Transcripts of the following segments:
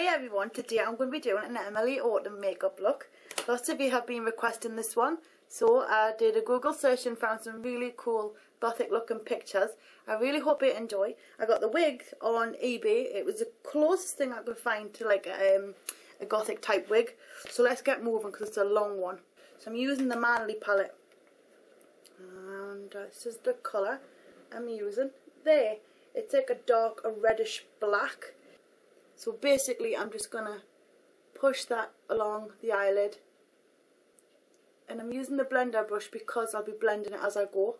Hi everyone, today I'm going to be doing an Emilie Autumn makeup look. Lots of you have been requesting this one, so I did a Google search and found some really cool gothic looking pictures. I really hope you enjoy. I got the wig on eBay. It was the closest thing I could find to like a gothic type wig. So let's get moving because it's a long one. So I'm using the Manly palette. And this is the colour I'm using. There, it's like a reddish black. So basically I'm just going to push that along the eyelid, and I'm using the blender brush because I'll be blending it as I go.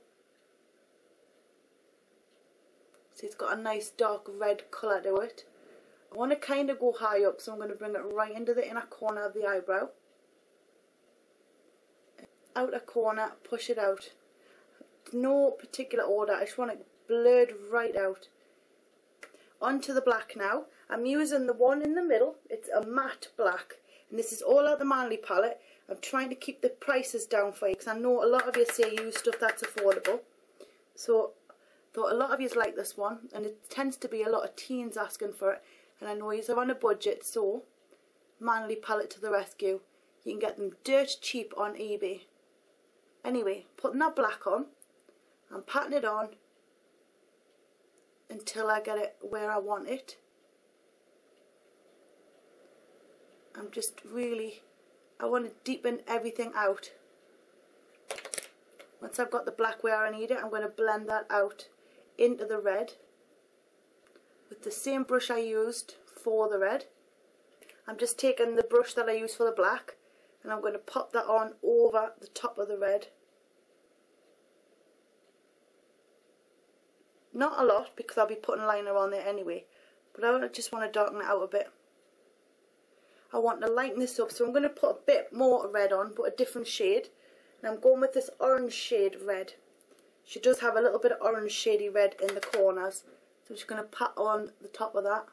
See, it's got a nice dark red colour to it. I want to kind of go high up, so I'm going to bring it right into the inner corner of the eyebrow. Outer corner, push it out. No particular order, I just want it blurred right out. Onto the black now. I'm using the one in the middle. It's a matte black, and this is all out the Manly palette. I'm trying to keep the prices down for you because I know a lot of you say use stuff that's affordable. So thought a lot of you like this one, and it tends to be a lot of teens asking for it, and I know you're on a budget, so Manly palette to the rescue. You can get them dirt cheap on eBay. Anyway, putting that black on, I'm patting it on until I get it where I want it. I'm just really, I want to deepen everything out. Once I've got the black where I need it, I'm going to blend that out into the red with the same brush I used for the red. I'm just taking the brush that I used for the black, and I'm going to pop that on over the top of the red. Not a lot because I'll be putting liner on there anyway, but I just want to darken it out a bit. I want to lighten this up, so I'm going to put a bit more red on, but a different shade. And I'm going with this orange shade red. She does have a little bit of orange shady red in the corners, so I'm just going to pat on the top of that.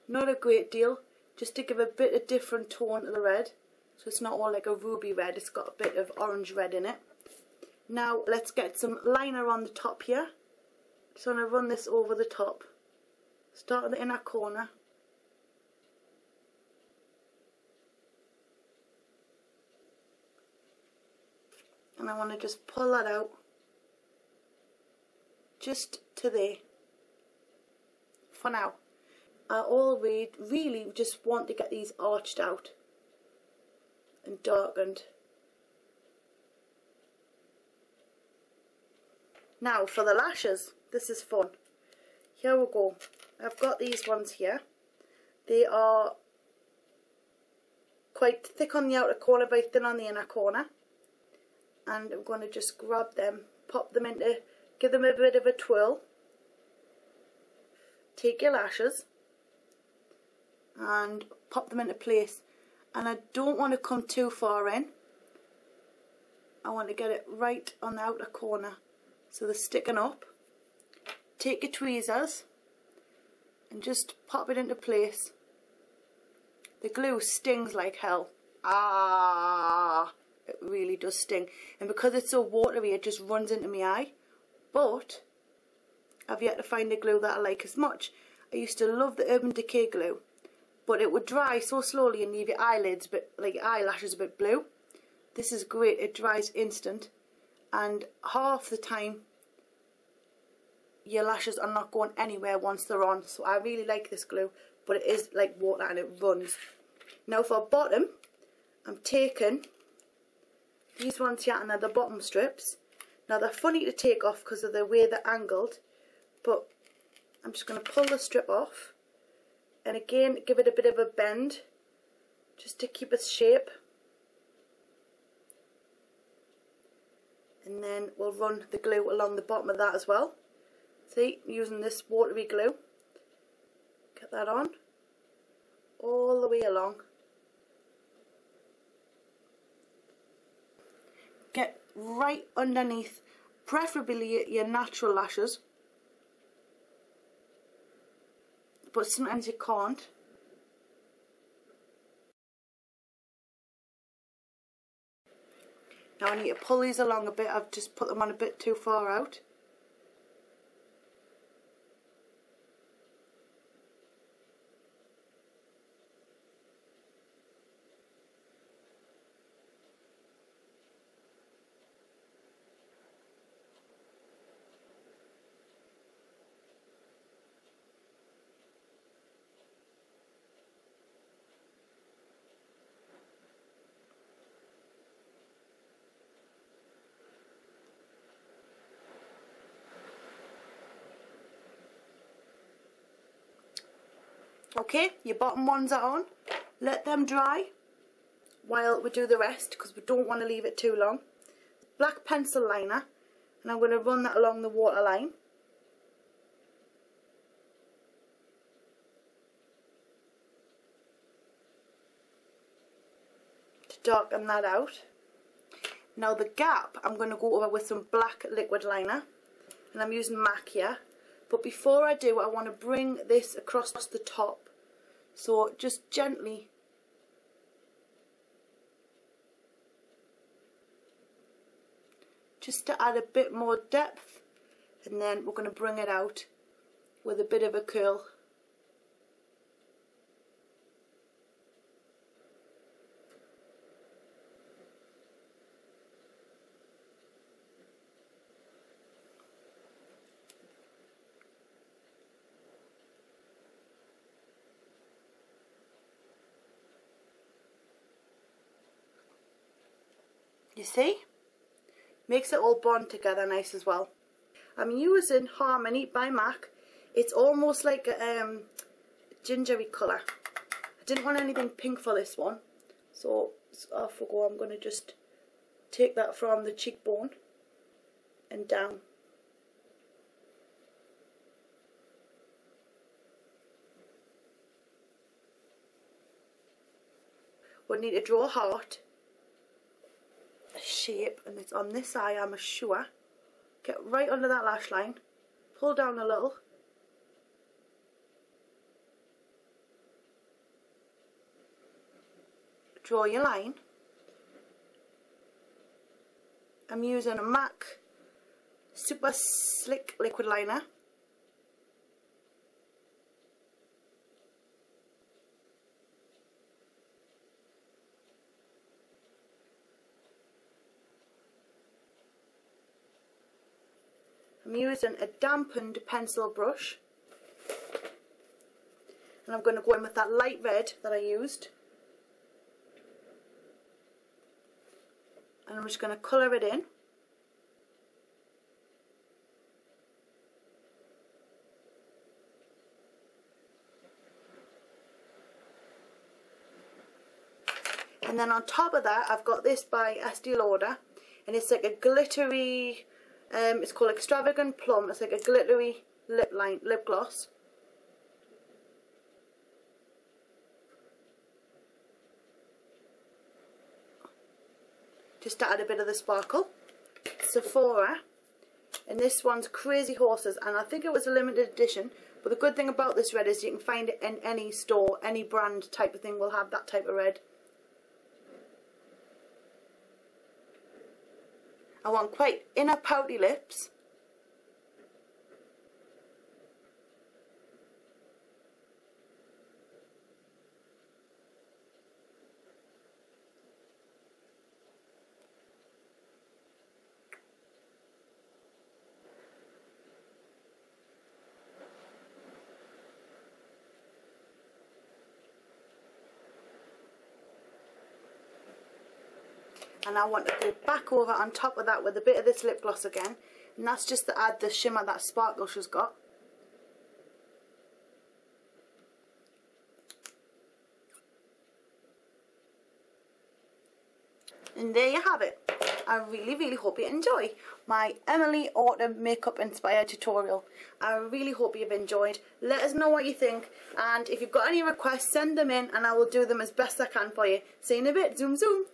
Not a great deal, just to give a bit of different tone to the red, so it's not all like a ruby red, it's got a bit of orange red in it. Now let's get some liner on the top here. Just want to run this over the top. Start at the inner corner. And I want to just pull that out. Just to there. For now. I really just want to get these arched out. And darkened. Now for the lashes. This is fun. Here we go. I've got these ones here. They are quite thick on the outer corner, very thin on the inner corner. And I'm going to just grab them, pop them into, give them a bit of a twirl. Take your lashes and pop them into place. And I don't want to come too far in. I want to get it right on the outer corner so they're sticking up. Take your tweezers and just pop it into place. The glue stings like hell. Ah, it really does sting. And because it's so watery, it just runs into my eye. But I've yet to find a glue that I like as much. I used to love the Urban Decay glue, but it would dry so slowly and leave your eyelids a bit, like your eyelashes a bit blue. This is great. It dries instant, and half the time your lashes are not going anywhere once they're on. So I really like this glue, but it is like water and it runs. Now for bottom, I'm taking these ones here, and they're the bottom strips. Now they're funny to take off because of the way they're angled, but I'm just going to pull the strip off, and again give it a bit of a bend just to keep its shape. And then we'll run the glue along the bottom of that as well. See, using this watery glue. Get that on all the way along. Get right underneath, preferably your natural lashes, but sometimes you can't. Now I need to pull these along a bit. I've just put them on a bit too far out. Okay, your bottom ones are on. Let them dry while we do the rest, because we don't want to leave it too long. Black pencil liner, and I'm going to run that along the waterline. To darken that out. Now the gap I'm going to go over with some black liquid liner, and I'm using MAC here. But before I do, I want to bring this across the top. So just gently just to add a bit more depth, and then we're going to bring it out with a bit of a curl. You see? Makes it all bond together nice as well. I'm using Harmony by MAC. It's almost like a gingery colour. I didn't want anything pink for this one, so off we go. I'm going to just take that from the cheekbone and down. We need to draw a heart shape, and it's on this eye, I'm sure. Get right under that lash line, pull down a little, draw your line. I'm using a MAC Super Slick liquid liner. I'm using a dampened pencil brush, and I'm going to go in with that light red that I used, and I'm just going to colour it in. And then on top of that, I've got this by Estee Lauder, and it's like a glittery, it's called Extravagant Plum. It's like a glittery lip gloss. Just to add a bit of the sparkle. Sephora, and this one's Crazy Horses, and I think it was a limited edition, but the good thing about this red is you can find it in any store, any brand type of thing will have that type of red. I want quite inner pouty lips. And I want to go back over on top of that with a bit of this lip gloss again, and that's just to add the shimmer, that sparkle she's got. And there you have it. I really hope you enjoy my Emilie Autumn makeup inspired tutorial. I really hope you've enjoyed. Let us know what you think, and if you've got any requests, send them in and I will do them as best I can for you. See you in a bit. Zoom zoom.